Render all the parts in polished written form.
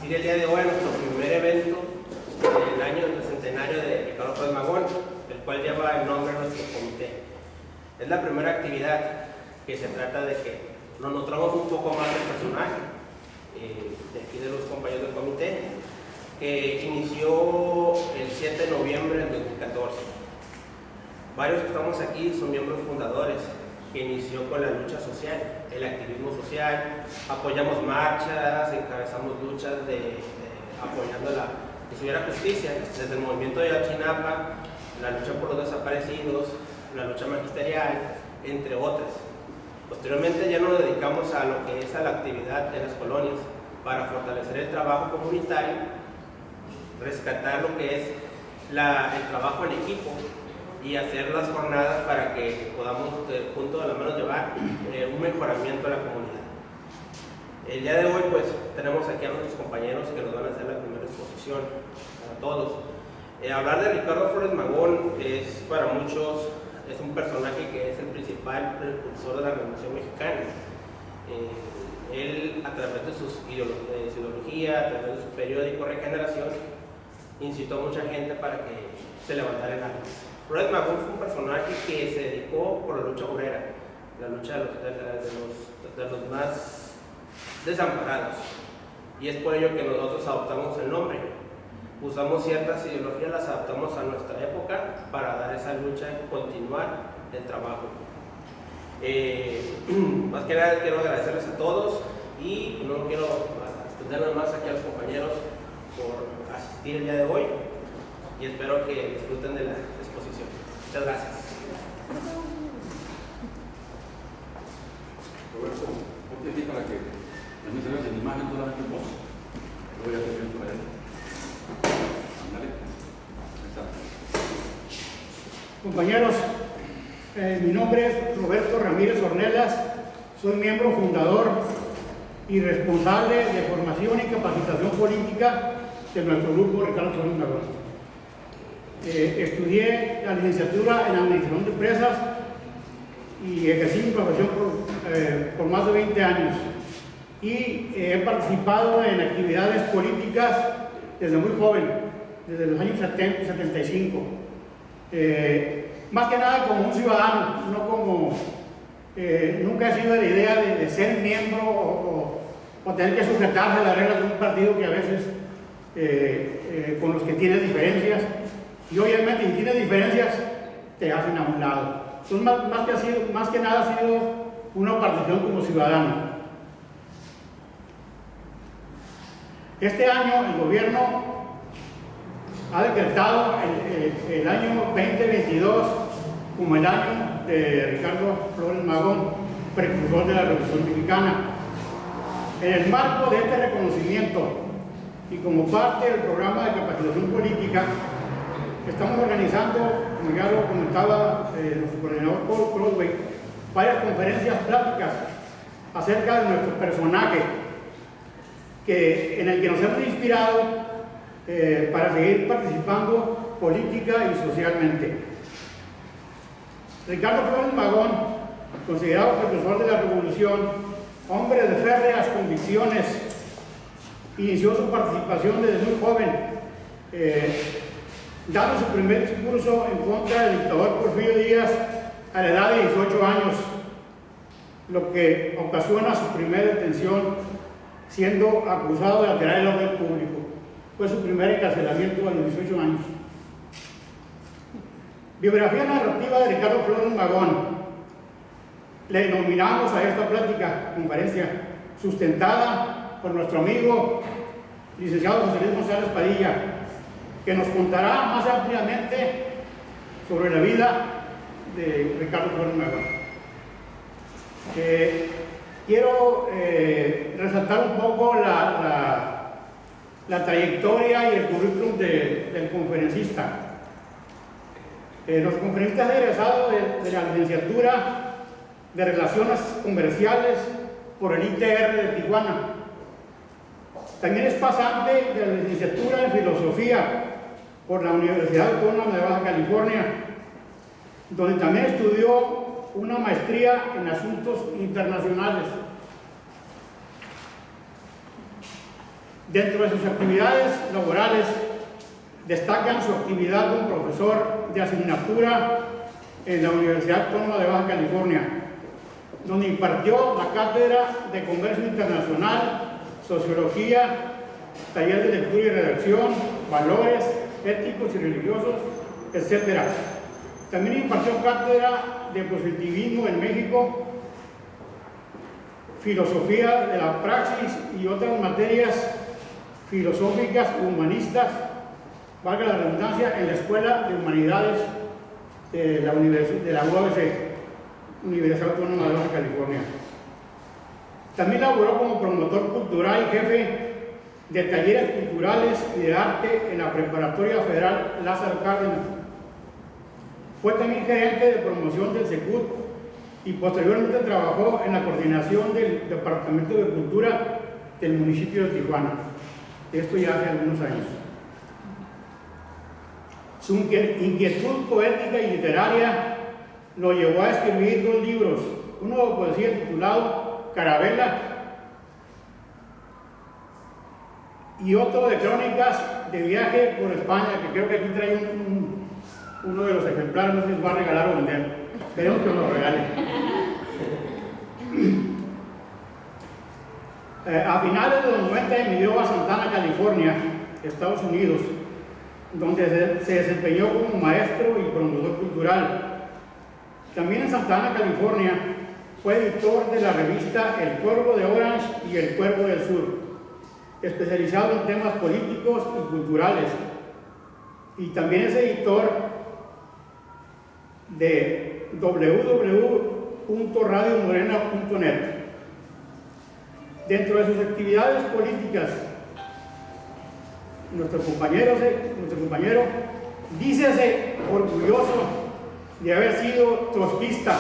asistir el día de hoy a nuestro primer evento del año del centenario de Ricardo Flores Magón, el cual lleva el nombre de nuestro comité. Es la primera actividad que se trata de que nos nutramos un poco más del personaje de aquí de los compañeros del comité, que inició el 7 de noviembre del 2014. Varios que estamos aquí son miembros fundadores, que inició con la lucha social, el activismo social, apoyamos marchas, encabezamos luchas apoyando que se hubiera justicia, desde el movimiento de Ayotzinapa, la lucha por los desaparecidos, la lucha magisterial, entre otras. Posteriormente ya nos dedicamos a lo que es a la actividad de las colonias, para fortalecer el trabajo comunitario, rescatar lo que es el trabajo en equipo, y hacer las jornadas para que podamos juntos a la mano llevar un mejoramiento a la comunidad. El día de hoy pues tenemos aquí a nuestros compañeros que nos van a hacer la primera exposición a todos. Hablar de Ricardo Flores Magón es para muchos un personaje que es el principal precursor de la Revolución Mexicana. Él, a través de su ideología, a través de su periódico Regeneración, incitó a mucha gente para que se levantara en armas. Flores Magón fue un personaje que se dedicó por la lucha obrera, la lucha de los más desamparados, y es por ello que nosotros adoptamos el nombre. Usamos ciertas ideologías, las adaptamos a nuestra época para dar esa lucha y continuar el trabajo. Más que nada quiero agradecerles a todos y no quiero extenderme más aquí a los compañeros por asistir el día de hoy, y espero que disfruten de la exposición. Muchas gracias. Roberto, ponte aquí para que también se vea en imagen solamente vos. Lo voy a hacer bien por ahí. Ándale. Compañeros, mi nombre es Roberto Ramírez Ornelas, soy miembro fundador y responsable de formación y capacitación política de nuestro grupo Ricardo Flores Magón. Estudié la licenciatura en Administración de Empresas y ejercí mi profesión por más de 20 años. Y he participado en actividades políticas desde muy joven, desde los años 70 y 75. Más que nada como un ciudadano, no como... nunca he sido de la idea de ser miembro o tener que sujetarse a las reglas de un partido que a veces con los que tienes diferencias. Y obviamente, si tienes diferencias, te hacen a un lado. Entonces, más que nada ha sido una participación como ciudadano. Este año, el gobierno ha decretado el año 2022 como el año de Ricardo Flores Magón, precursor de la Revolución Mexicana. En el marco de este reconocimiento y como parte del programa de capacitación política, estamos organizando, como ya lo comentaba nuestro coordinador Paul Crosway, varias conferencias pláticas acerca de nuestro personaje, en el que nos hemos inspirado para seguir participando política y socialmente. Ricardo Flores Magón, considerado precursor de la Revolución, hombre de férreas convicciones, inició su participación desde muy joven, dando su primer discurso en contra del dictador Porfirio Díaz a la edad de 18 años, lo que ocasiona su primera detención, siendo acusado de alterar el orden público. Fue su primer encarcelamiento a los 18 años. Biografía narrativa de Ricardo Flores Magón. Le denominamos a esta plática, conferencia, sustentada por nuestro amigo licenciado José Luis González Padilla, que nos contará más ampliamente sobre la vida de Ricardo Flores Magón. Quiero resaltar un poco la trayectoria y el currículum del conferencista. Los conferencistas egresados de la licenciatura de Relaciones Comerciales por el ITR de Tijuana. También es pasante de la licenciatura en Filosofía por la Universidad Autónoma de Baja California, donde también estudió una maestría en Asuntos Internacionales. Dentro de sus actividades laborales, destacan su actividad como profesor de asignatura en la Universidad Autónoma de Baja California, donde impartió la cátedra de Comercio Internacional, Sociología, taller de lectura y redacción, valores éticos y religiosos, etc. También impartió cátedra de positivismo en México, filosofía de la praxis y otras materias filosóficas y humanistas, valga la redundancia, en la Escuela de Humanidades de la UABC, Universidad Autónoma de Baja California. También laboró como promotor cultural y jefe de talleres culturales y de arte en la Preparatoria Federal Lázaro Cárdenas. Fue también gerente de promoción del SECUT y posteriormente trabajó en la coordinación del Departamento de Cultura del municipio de Tijuana. Esto ya hace algunos años. Su inquietud poética y literaria lo llevó a escribir 2 libros, uno de poesía titulado Carabela y otro de crónicas de viaje por España, que creo que aquí trae uno de los ejemplares, no sé si los va a regalar o vender. Esperemos que nos lo regale. A finales de los 90 emigró a Santana, California, Estados Unidos, donde se desempeñó como maestro y promotor cultural. También en Santana, California, fue editor de la revista El Cuervo de Orange y El Cuervo del Sur, especializado en temas políticos y culturales. Y también es editor de www.radiomorena.net. Dentro de sus actividades políticas, nuestro compañero dícese orgulloso de haber sido trotskista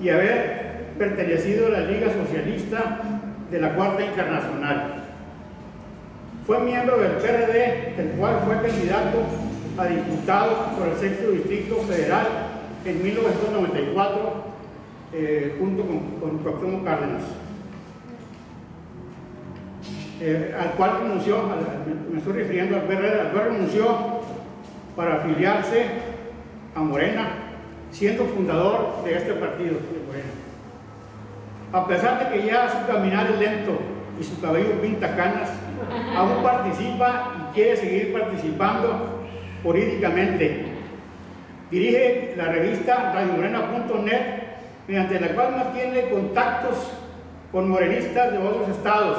y haber pertenecido a la Liga Socialista de la Cuarta Internacional. Fue miembro del PRD, del cual fue candidato a diputado por el 6º Distrito Federal en 1994, junto con Cuauhtémoc Cárdenas. Al cual renunció, me estoy refiriendo al PRD, al cual renunció para afiliarse a Morena, siendo fundador de este partido de Morena. A pesar de que ya su caminar es lento y su cabello pinta canas, aún participa y quiere seguir participando políticamente. Dirige la revista radiomorena.net, mediante la cual mantiene contactos con morenistas de otros estados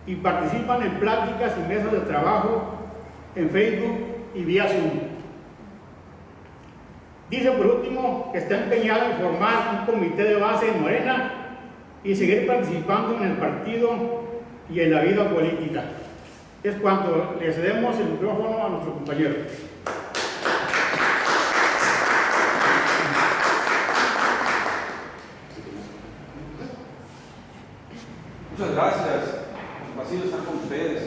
y participan en pláticas y mesas de trabajo en Facebook y vía Zoom. Dice por último que está empeñado en formar un comité de base en Morena y seguir participando en el partido y en la vida política. Es cuando le cedemos el micrófono a nuestro compañero. Muchas gracias. Un placer estar con ustedes.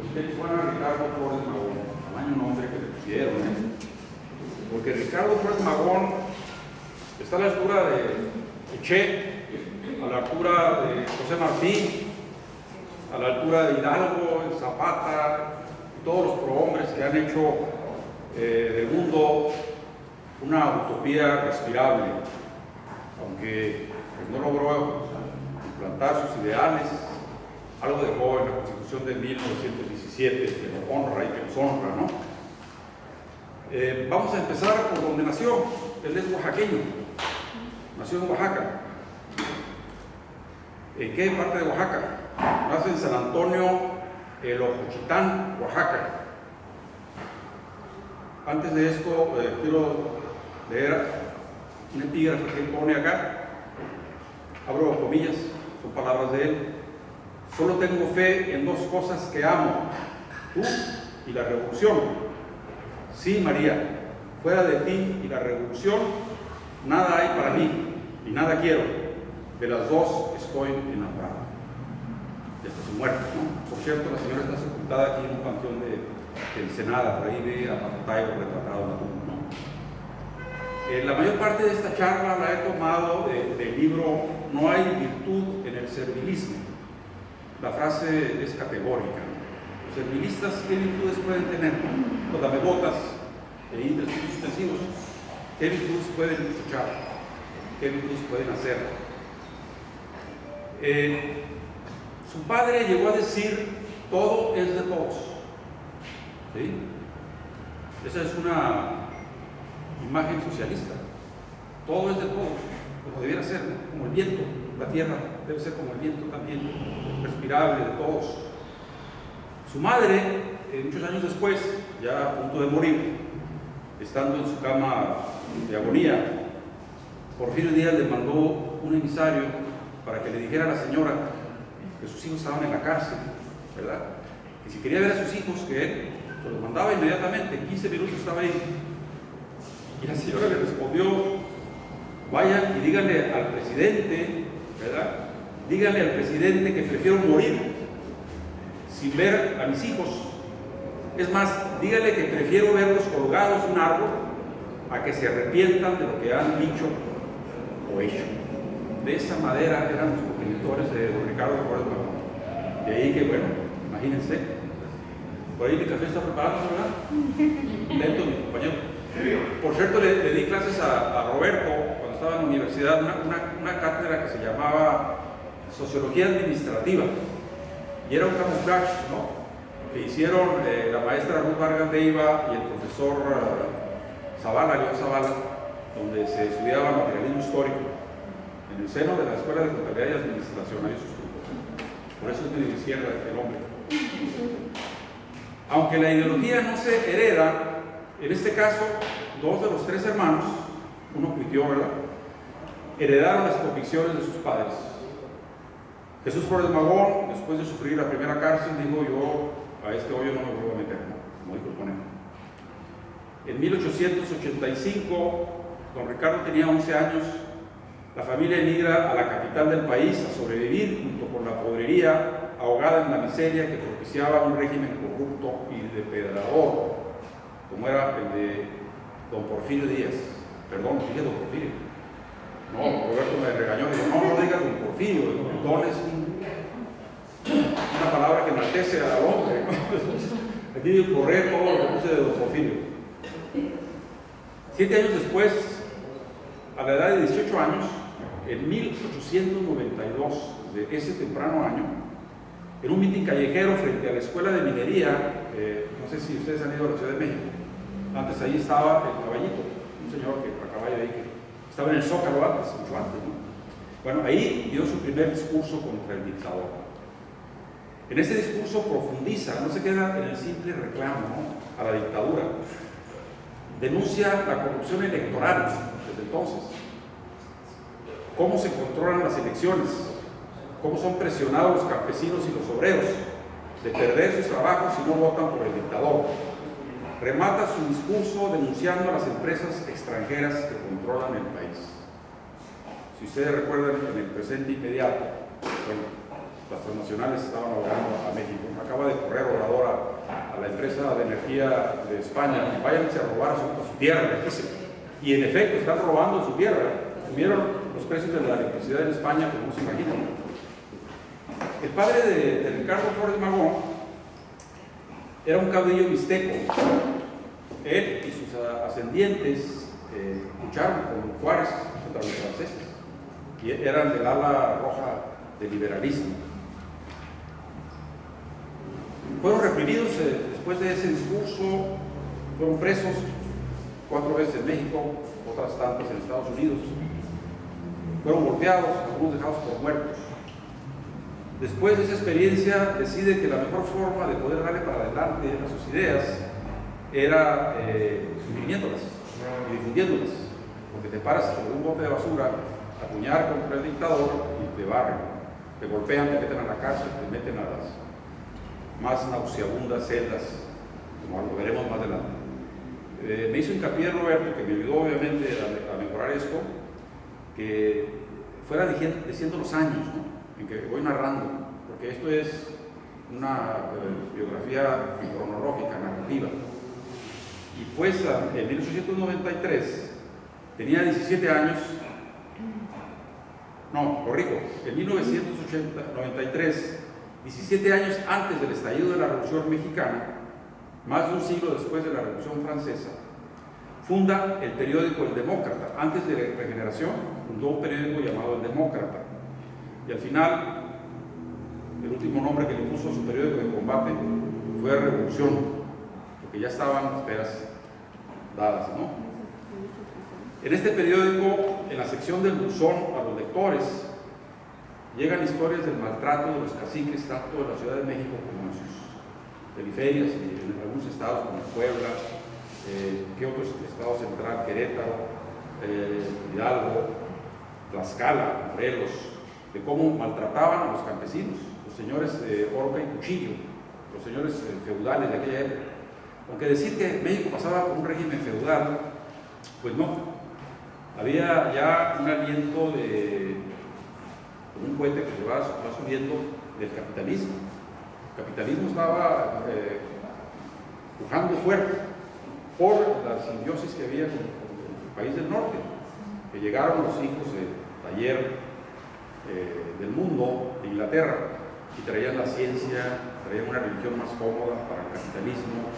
Ustedes fueron a Ricardo Flores Magón, tamaño nombre que le pusieron, porque Ricardo Flores Magón está a la altura de Che, a la altura de José Martí, a la altura de Hidalgo, Zapata, y todos los prohombres que han hecho del mundo una utopía respirable, aunque pues, no logró implantar sus ideales. Algo dejó en la Constitución de 1917 que nos honra y que nos honra, ¿no? Vamos a empezar por donde nació. Él es oaxaqueño, nació en Oaxaca. ¿En qué parte de Oaxaca? Nace en San Antonio, el Ojochitán, Oaxaca. Antes de esto, quiero leer un epígrafe que él pone acá. Abro comillas, son palabras de él. Solo tengo fe en 2 cosas que amo, tú y la revolución. Sí, María, fuera de ti y la revolución, nada hay para mí y nada quiero. De las 2 estoy enamorado. Y hasta su muerte, ¿no? Por cierto, la señora está sepultada aquí en un panteón de Ensenada, por ahí ve a Papatayo retratado en la tumba, ¿no? La mayor parte de esta charla la he tomado del libro No hay virtud en el servilismo, la frase es categórica. Los servilistas, ¿qué virtudes pueden tener? Los lamebotas e intestinos suspensivos, ¿qué virtudes pueden escuchar? ¿Qué virtudes pueden hacer? Su padre llegó a decir, todo es de todos. ¿Sí? Esa es una imagen socialista. Todo es de todos, como debiera ser, ¿no? Como el viento. La tierra debe ser como el viento también, respirable de todos. Su madre, muchos años después, ya a punto de morir, estando en su cama de agonía, Porfirio Díaz le mandó un emisario para que le dijera a la señora que sus hijos estaban en la cárcel, ¿verdad? Que si quería ver a sus hijos, que él se los mandaba inmediatamente, en 15 minutos estaba ahí. Y la señora le respondió, vayan y díganle al presidente, ¿verdad? Díganle al presidente que prefiero morir sin ver a mis hijos. Es más, díganle que prefiero verlos colgados de un árbol a que se arrepientan de lo que han dicho o hecho. De esa manera eran los progenitores de don Ricardo Flores Magón. De ahí que, bueno, imagínense. Por ahí mi café está preparado, ¿verdad? Lento, mi compañero. Por cierto, le di clases a Roberto cuando estaba en la universidad, una cátedra que se llamaba Sociología Administrativa. Y era un camuflaje, ¿no? Que hicieron la maestra Ruth Vargas Leiva y el profesor León Zavala, donde se estudiaba materialismo histórico en el seno de la Escuela de Contabilidad y Administración. Ahí sus grupos. Por eso es medio de izquierda el hombre. Aunque la ideología no se hereda, en este caso, 2 de los 3 hermanos, uno cuitió, ¿verdad?, heredaron las convicciones de sus padres. Jesús Flores Magón, después de sufrir la primera cárcel, dijo, yo a este hoyo no me vuelvo a meter, ¿no?, como dijo el conejo. En 1885, don Ricardo tenía 11 años, la familia emigra a la capital del país a sobrevivir junto con la podrería, ahogada en la miseria que propiciaba un régimen corrupto y depredador, como era el de don Porfirio Díaz. Perdón, dije don Porfirio. No, Roberto me regañó, me dijo, no digas don Porfirio, el don es una palabra que enaltece al hombre, ¿no? Aquí correr todo lo que puse de don Porfirio. 7 años después, a la edad de 18 años, en 1892, de ese temprano año, en un mitin callejero frente a la Escuela de Minería, no sé si ustedes han ido a la Ciudad de México, antes ahí estaba el Caballito, un señor que a caballo ahí, que estaba en el Zócalo antes, mucho antes, ¿no? Bueno, ahí dio su primer discurso contra el dictador. En ese discurso profundiza, no se queda en el simple reclamo, ¿no?, a la dictadura. Denuncia la corrupción electoral desde entonces, cómo se controlan las elecciones, cómo son presionados los campesinos y los obreros de perder sus trabajos si no votan por el dictador. Remata su discurso denunciando a las empresas extranjeras que controlan el país. Si ustedes recuerdan, en el presente inmediato, bueno, las transnacionales estaban ahogando a México. Acaba de correr Obrador a la empresa de energía de España, y váyanse a robar a su tierra. Y en efecto, están robando su tierra. Subieron los precios de la electricidad en España, como se imaginan. El padre de Ricardo Flores Magón era un caudillo mixteco. Él y sus ascendientes lucharon con Juárez contra los franceses y eran del ala roja del liberalismo. Fueron reprimidos después de ese discurso, fueron presos 4 veces en México, otras tantas en Estados Unidos. Fueron golpeados, algunos dejados por muertos. Después de esa experiencia decide que la mejor forma de poder darle para adelante a sus ideas era suprimiéndolas y difundiéndolas, porque te paras sobre un bote de basura a acuñar contra el dictador y te barren, te golpean, te meten a la cárcel, te meten a las más nauseabundas celdas, como lo veremos más adelante. Me hizo hincapié Roberto, que me ayudó obviamente a mejorar esto, que fuera diciendo los años, ¿no?, en que voy narrando, porque esto es una biografía cronológica, narrativa. Y pues en 1893 tenía 17 años, no, corrijo, en 1993 17 años antes del estallido de la Revolución Mexicana, más de un siglo después de la Revolución Francesa, funda el periódico El Demócrata. Antes de la Regeneración, fundó un periódico llamado El Demócrata. Y al final, el último nombre que le puso a su periódico de combate fue Revolución, porque ya estaban las peras dadas, ¿no? En este periódico, en la sección del buzón a los lectores, llegan historias del maltrato de los caciques, tanto de la Ciudad de México como en sus periferias y en algunos estados como Puebla, que otros estados central, Querétaro, Hidalgo, Tlaxcala, Morelos, de cómo maltrataban a los campesinos, los señores de horca y cuchillo, los señores feudales de aquella época. Aunque decir que México pasaba por un régimen feudal, pues no. Había ya un aliento de un cohete que se va subiendo del capitalismo. El capitalismo estaba pujando fuerte por la simbiosis que había con el país del norte, que llegaron los hijos del taller del mundo de Inglaterra y traían la ciencia, traían una religión más cómoda para el capitalismo,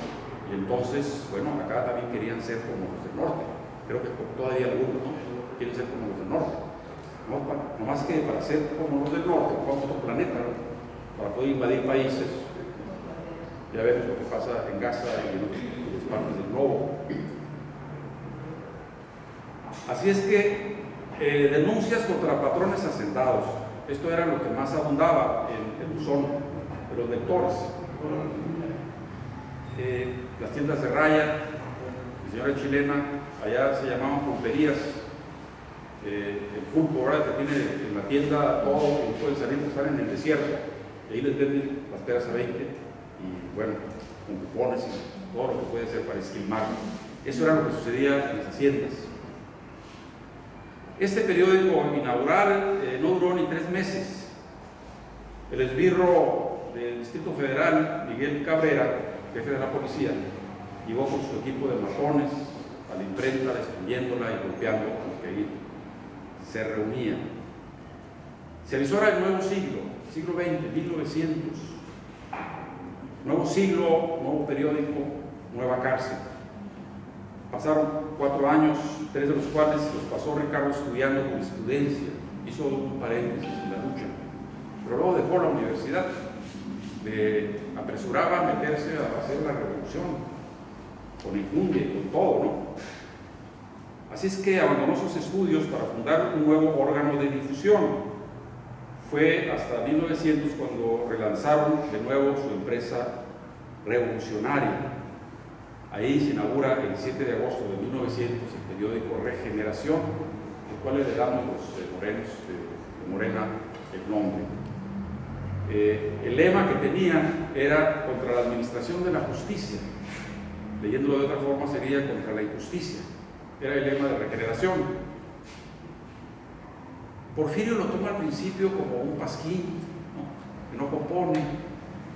y entonces, bueno, acá también querían ser como los del norte. Creo que todavía algunos, ¿no?, quieren ser como los del norte. No más que para ser como los del norte, como otro planeta, ¿no?, para poder invadir países. Ya vemos lo que pasa en Gaza y en otras partes del globo. Así es que denuncias contra patrones hacendados. Esto era lo que más abundaba en el buzón de los lectores. Las tiendas de raya, la señora chilena, allá se llamaban pulperías. El pulpo, ¿verdad?, que tiene en la tienda todo, y pueden salir, están en el desierto, y ahí les venden las peras a 20, y bueno, con cupones y todo lo que puede ser para esquilmar. Eso era lo que sucedía en las haciendas. Este periódico inaugural no duró ni 3 meses. El esbirro del Distrito Federal, Miguel Cabrera, jefe de la policía, llegó con su equipo de matones a la imprenta, destruyéndola y golpeando a los que ahí se reunían. Se avisora el nuevo siglo, siglo XX, 1900. Nuevo siglo, nuevo periódico, nueva cárcel. Pasaron 4 años, 3 de los cuales los pasó Ricardo estudiando jurisprudencia, hizo un paréntesis en la lucha, pero luego dejó la universidad, le apresuraba a meterse a hacer la revolución, con injundia y con todo, ¿no? Así es que abandonó sus estudios para fundar un nuevo órgano de difusión. Fue hasta 1900 cuando relanzaron de nuevo su empresa Revolucionaria. Ahí se inaugura el 7 de agosto de 1900 el periódico Regeneración, el cual le damos los morenos de Morena el nombre. El lema que tenían era contra la administración de la justicia. Leyéndolo de otra forma sería contra la injusticia. Era el lema de Regeneración. Porfirio lo toma al principio como un pasquín, ¿no?, que no compone.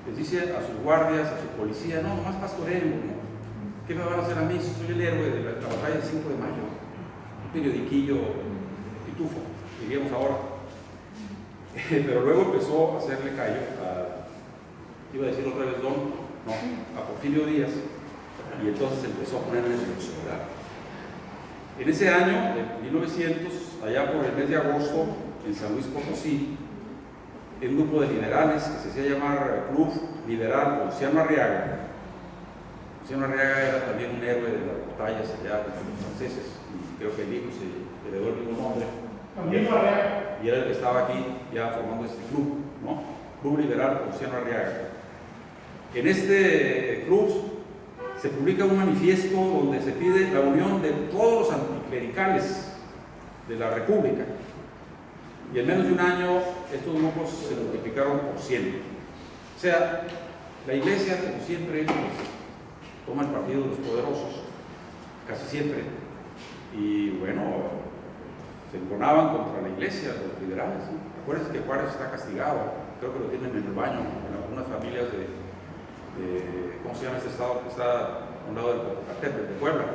Les dice a sus guardias, a su policía: no, nomás pastoreo, ¿no? ¿Qué me van a hacer a mí si soy el héroe de la batalla del 5 de mayo? Un periodiquillo pitufo, diríamos ahora. Pero luego empezó a hacerle callo iba a decir otra vez a Porfirio Díaz, y entonces empezó a ponerle en el celular. En ese año, de 1900, allá por el mes de agosto, en San Luis Potosí, un grupo de liberales que se hacía llamar Club Liberal Ponciano Arriaga. Ponciano Arriaga era también un héroe de las batallas allá contra los franceses, y creo que el hijo se heredó el mismo nombre. Y era el que estaba aquí ya formando este club, ¿no? Club Liberal Ponciano Arriaga. En este club se publica un manifiesto donde se pide la unión de todos los anticlericales de la República. Y en menos de un año estos grupos se multiplicaron por 100. O sea, la Iglesia, como siempre, pues, toma el partido de los poderosos, casi siempre. Y bueno, se enconaban contra la Iglesia, los liberales, ¿no? Acuérdense que Juárez está castigado, creo que lo tienen en el baño, en algunas familias de ¿cómo se llama este estado que está a un lado del Popocatépetl, de Puebla?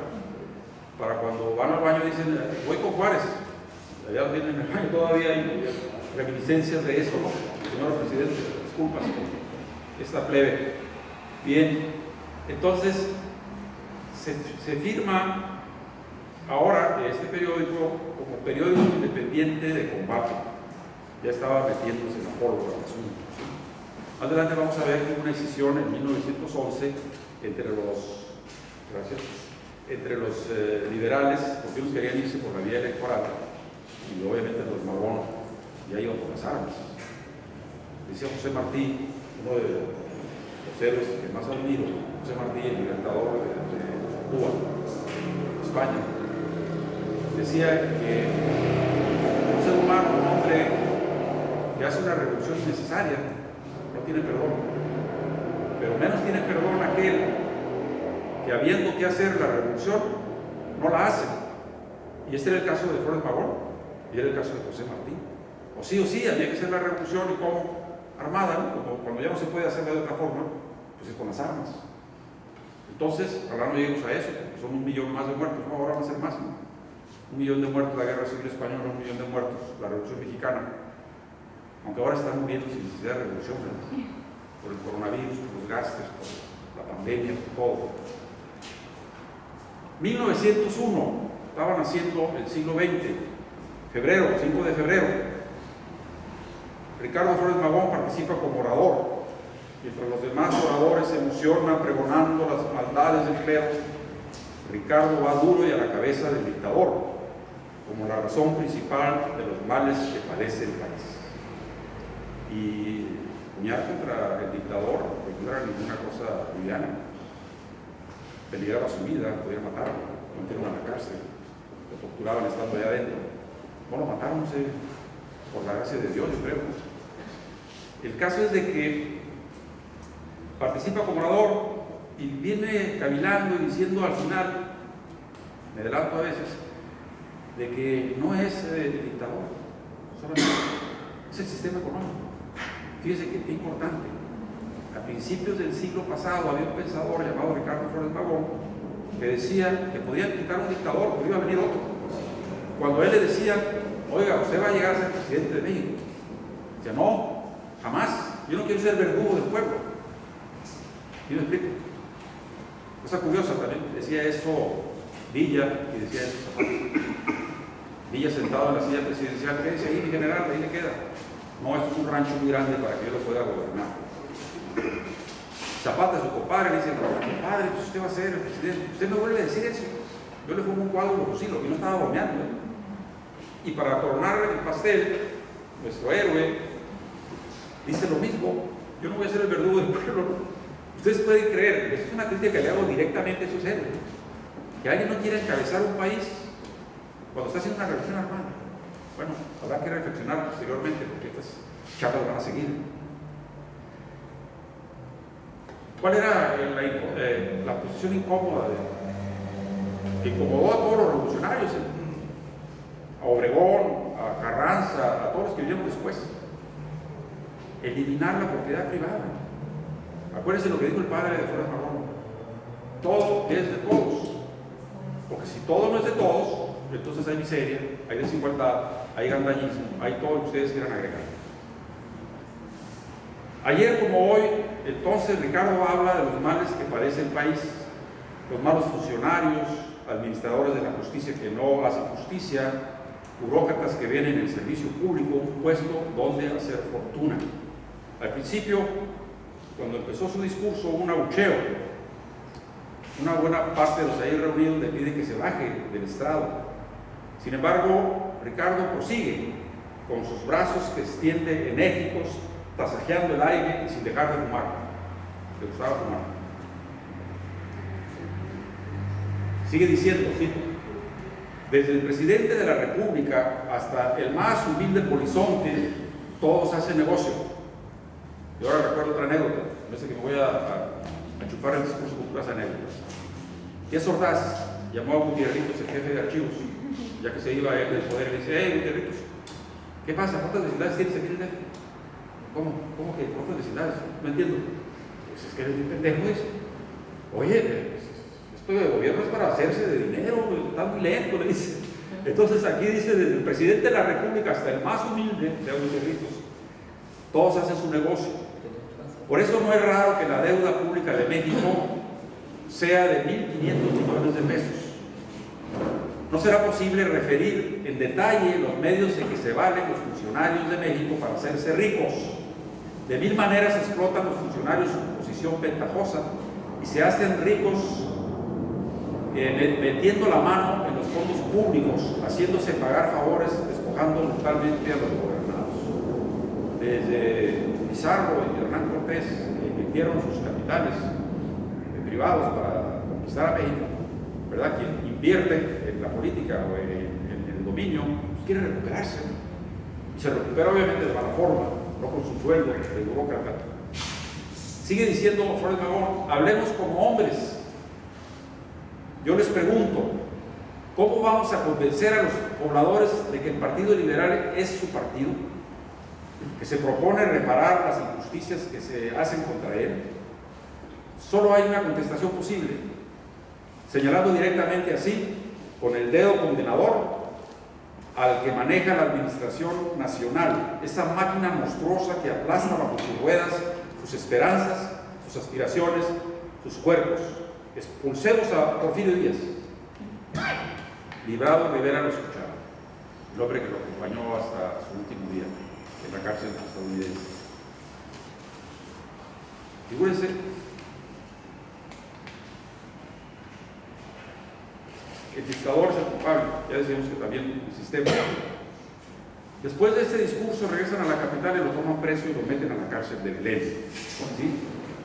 Para cuando van al baño dicen: voy con Juárez. Allá lo tienen en el baño, todavía hay reminiscencias de eso, ¿no? El señor presidente. disculpas por esta plebe. Bien, entonces se firma ahora este periódico como periódico independiente de combate. Ya estaba metiéndose en la pólvora el asunto. ¿Sí? Más adelante vamos a ver una decisión en 1911 entre los liberales, porque ellos querían irse por la vía electoral, y obviamente los Magón ya iban con las armas. Decía José Martí, uno de los héroes que más admiro, José Martí, el libertador de Cuba, España, decía que un ser humano, un hombre que hace una revolución innecesaria, no tiene perdón, pero menos tiene perdón aquel que, habiendo que hacer la revolución, no la hace. Y este era el caso de Flores Magón, y era el caso de José Martí. O sí, había que hacer la revolución, y como armada, ¿no? Como cuando ya no se puede hacerla de otra forma, pues es con las armas. Entonces, ahora no lleguemos a eso, porque son 1 millón más de muertos, no, ahora van a ser más, ¿no? 1 millón de muertos la Guerra Civil Española, 1 millón de muertos la Revolución Mexicana, aunque ahora están muriendo sin necesidad de revolución, ¿no? Por el coronavirus, por los gastos, por la pandemia, por todo. 1901, estaba naciendo el siglo XX, febrero, 5 de febrero. Ricardo Flores Magón participa como orador, mientras los demás oradores se emocionan pregonando las maldades del clero. Ricardo va duro y a la cabeza del dictador, como la razón principal de los males que padece el país. Y puñar contra el dictador pues no era ninguna cosa liviana. Peligraba su vida, podían matarlo, lo metieron a la cárcel, lo torturaban estando allá adentro. No lo mataron, por la gracia de Dios, yo creo. El caso es de que participa como orador y viene caminando y diciendo al final, me adelanto a veces, de que no es el dictador, solamente es el sistema económico. Fíjense qué importante. A principios del siglo pasado había un pensador llamado Ricardo Flores Magón que decía que podían quitar un dictador, pero iba a venir otro. Cuando a él le decían, oiga, usted va a llegar a ser presidente de México, decía, no, jamás, yo no quiero ser verdugo del pueblo. ¿Sí me explico? Cosa curiosa también, decía eso Villa y decía eso Zapata. Villa sentado en la silla presidencial, ¿qué dice ahí mi general? Ahí le queda. No, esto es un rancho muy grande para que yo lo pueda gobernar. Zapata, su compadre, le dice, compadre, pues usted va a ser el presidente. Usted me vuelve a decir eso. Yo le pongo un cuadro y lo fusilo, y no estaba bromeando. Y para coronar el pastel, nuestro héroe dice lo mismo. Yo no voy a ser el verdugo del pueblo. Ustedes pueden creer, esto es una crítica que le hago directamente a esos héroes, que alguien no quiere encabezar un país cuando está haciendo una revolución armada. Bueno, habrá que reflexionar posteriormente, porque estas charlas van a seguir. ¿Cuál era la posición incómoda que incomodó a todos los revolucionarios? A Obregón, a Carranza, a todos los que vinieron después. Eliminar la propiedad privada. Acuérdense lo que dijo el padre de Flores Magón: todo es de todos, porque si todo no es de todos, entonces hay miseria, hay desigualdad, hay gandañismo, hay todo lo que ustedes quieran agregar. Ayer como hoy, entonces Ricardo habla de los males que padece el país, los malos funcionarios, administradores de la justicia que no hacen justicia, burócratas que ven en el servicio público un puesto donde hacer fortuna. Al principio, cuando empezó su discurso, un abucheo. Una buena parte de los ahí reunidos le piden que se baje del estrado. Sin embargo, Ricardo prosigue con sus brazos que extiende enérgicos, tasajeando el aire y sin dejar de fumar. Le gustaba fumar. Sigue diciendo, ¿sí? Desde el presidente de la República hasta el más humilde polizonte, todos hacen negocio. Y ahora recuerdo otra anécdota, no sé que me voy a chupar el discurso con puras anécdotas. Díaz Ordaz llamó a Gutierritos, el jefe de archivos, ya que se iba él del poder, y le dice: hey, Gutierritos, ¿qué pasa? ¿Cuántas vecindades tienes aquí en el DF? ¿Cómo que cuántas vecindades? No entiendo. Pues es que eres un pendejo, dice. Oye, esto de gobierno es para hacerse de dinero, está muy lento, le dice. Entonces aquí dice, desde el presidente de la República hasta el más humilde de Gutierritos, todos hacen su negocio. Por eso no es raro que la deuda pública de México sea de 1.500 millones de pesos. No será posible referir en detalle los medios en que se valen los funcionarios de México para hacerse ricos. De mil maneras explotan los funcionarios su posición ventajosa y se hacen ricos metiendo la mano en los fondos públicos, haciéndose pagar favores, despojando brutalmente a los gobernados. Desde Pizarro y Hernán Cortés, que invirtieron sus capitales privados para conquistar a México, ¿verdad? Quien invierte en la política o en el dominio, pues quiere recuperarse. Y se recupera obviamente de mala forma, no con su sueldo de burócrata. Sigue diciendo Flores Magón, hablemos como hombres. Yo les pregunto, ¿cómo vamos a convencer a los pobladores de que el Partido Liberal es su partido? Que se propone reparar las injusticias que se hacen contra él. Solo hay una contestación posible, señalando directamente así, con el dedo condenador, al que maneja la administración nacional, esa máquina monstruosa que aplasta bajo sus ruedas sus esperanzas, sus aspiraciones, sus cuerpos. Expulsemos a Porfirio Díaz. Librado Rivera lo escuchaba, el hombre que lo acompañó hasta su último día en la cárcel estadounidense. Figúrense, el dictador es el culpable, ya decíamos que también el sistema. Después de este discurso regresan a la capital y lo toman preso y lo meten a la cárcel de Belén, ¿sí?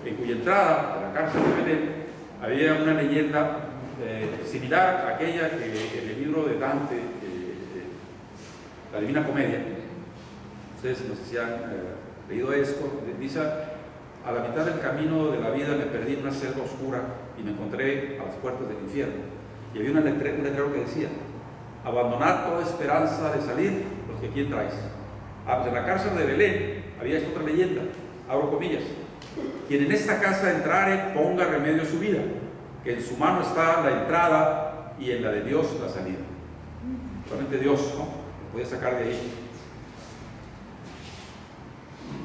En cuya entrada a la cárcel de Belén había una leyenda similar a aquella que en el libro de Dante, la Divina Comedia, ustedes no sé si han leído esto, dice: a la mitad del camino de la vida me perdí en una selva oscura y me encontré a las puertas del infierno. Y había un letrero que decía: abandonar toda esperanza de salir, los que quién traes. Pues en la cárcel de Belén había esta otra leyenda, abro comillas: quien en esta casa entrare, ponga remedio a su vida, que en su mano está la entrada y en la de Dios la salida. Solamente Dios, ¿no?, lo podía sacar de ahí.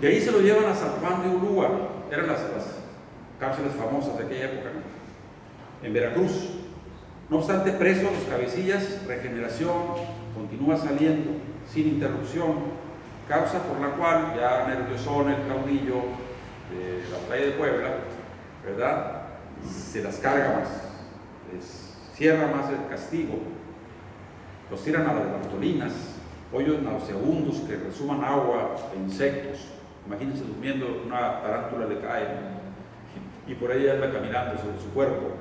De ahí se lo llevan a San Juan de Ulúa, eran las cárceles famosas de aquella época, ¿no?, en Veracruz. No obstante, preso, los cabecillas, Regeneración continúa saliendo sin interrupción, causa por la cual ya nerviosón el caudillo de la playa de Puebla, ¿verdad?, se las carga más, les cierra más el castigo, los tiran a las Bartolinas, hoyos nauseabundos que resuman agua e insectos. Imagínense durmiendo, una tarántula le cae y por ahí anda caminando sobre su cuerpo,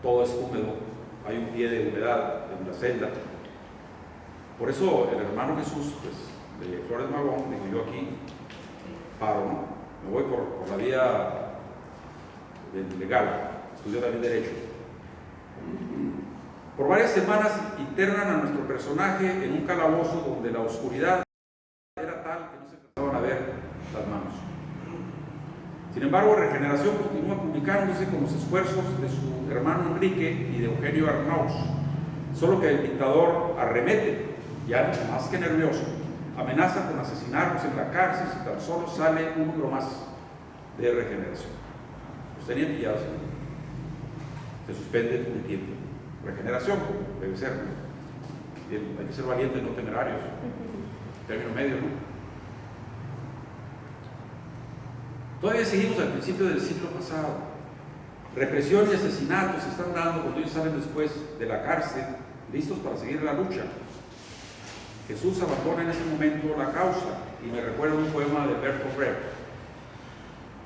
todo es húmedo, hay un pie de humedad en la celda. Por eso el hermano Jesús, pues, de Flores Magón, dijo: yo aquí paro, ¿no?, me voy por la vía legal, estudió también Derecho. Por varias semanas internan a nuestro personaje en un calabozo donde la oscuridad era tal que no se alcanzaban a ver las manos. Sin embargo, Regeneración continúa publicándose con los esfuerzos de su hermano Enrique y de Eugenio Arnauz, solo que el dictador arremete, ya más que nervioso, amenaza con asesinarlos en la cárcel si tan solo sale un número más de Regeneración. Los tenían pillados, se suspende un tiempo. Regeneración, debe ser, ¿no? Hay que ser valientes, no temerarios. Término medio, ¿no? Todavía seguimos al principio del siglo pasado. Represión y asesinatos se están dando cuando ellos salen después de la cárcel, listos para seguir la lucha. Jesús abandona en ese momento la causa y me recuerda un poema de Bertolt Brecht,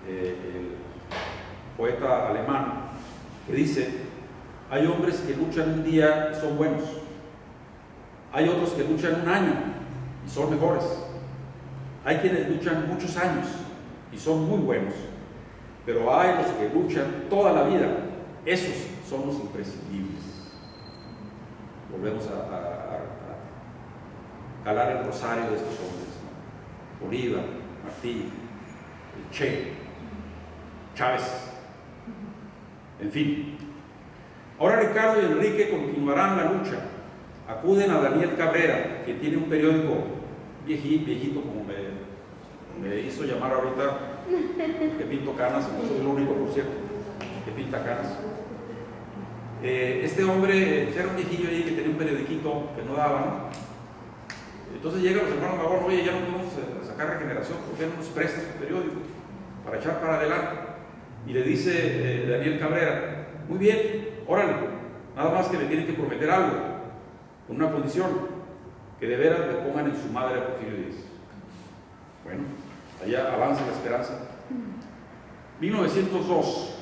el poeta alemán, que dice: hay hombres que luchan un día y son buenos, hay otros que luchan un año y son mejores, hay quienes luchan muchos años y son muy buenos, pero hay los que luchan toda la vida, esos son los imprescindibles. Volvemos a calar el rosario de estos hombres, ¿no? Bolívar, Martí, el Che, Chávez, en fin. Ahora Ricardo y Enrique continuarán la lucha. Acuden a Daniel Cabrera, que tiene un periódico viejito como me hizo llamar ahorita que pinto canas, soy el único, por cierto, que pinta canas. Este hombre era un viejillo ahí que tenía un periodiquito que no daba, ¿no? Entonces llegan los hermanos Magón, oye, ya no podemos sacar Regeneración, ¿por qué no nos prestas el periódico para echar para adelante? Y le dice Daniel Cabrera, muy bien, órale, nada más que me tienen que prometer algo, con una condición, que de veras le pongan en su madre a Porfirio Díaz. Bueno, allá avanza la esperanza. 1902.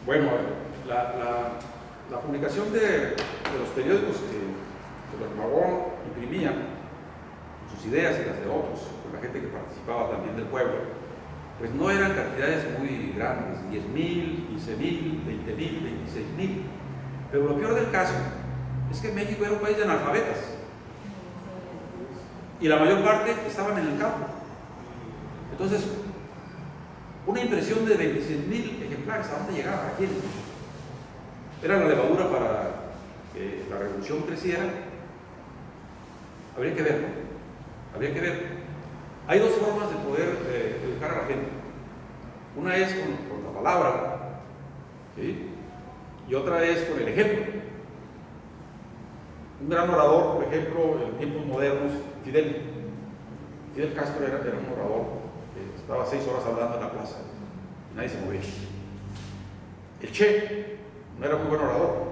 Bueno, la publicación de los periódicos que los Magón imprimían, sus ideas y las de otros, con la gente que participaba también del pueblo, pues no eran cantidades muy grandes, 10,000, 15,000, 20,000, 26,000. Pero lo peor del caso es que México era un país de analfabetas y la mayor parte estaban en el campo. Entonces, una impresión de 26,000 ejemplares, ¿a dónde llegaba? ¿A quién? Era la levadura para que la revolución creciera. Habría que ver, ¿no? Habría que ver. Hay dos formas de poder educar a la gente. Una es con la palabra, ¿sí? Y otra es con el ejemplo. Un gran orador, por ejemplo, en tiempos modernos, Fidel Castro era un orador que estaba 6 horas hablando en la plaza y nadie se movía. El Che no era muy buen orador,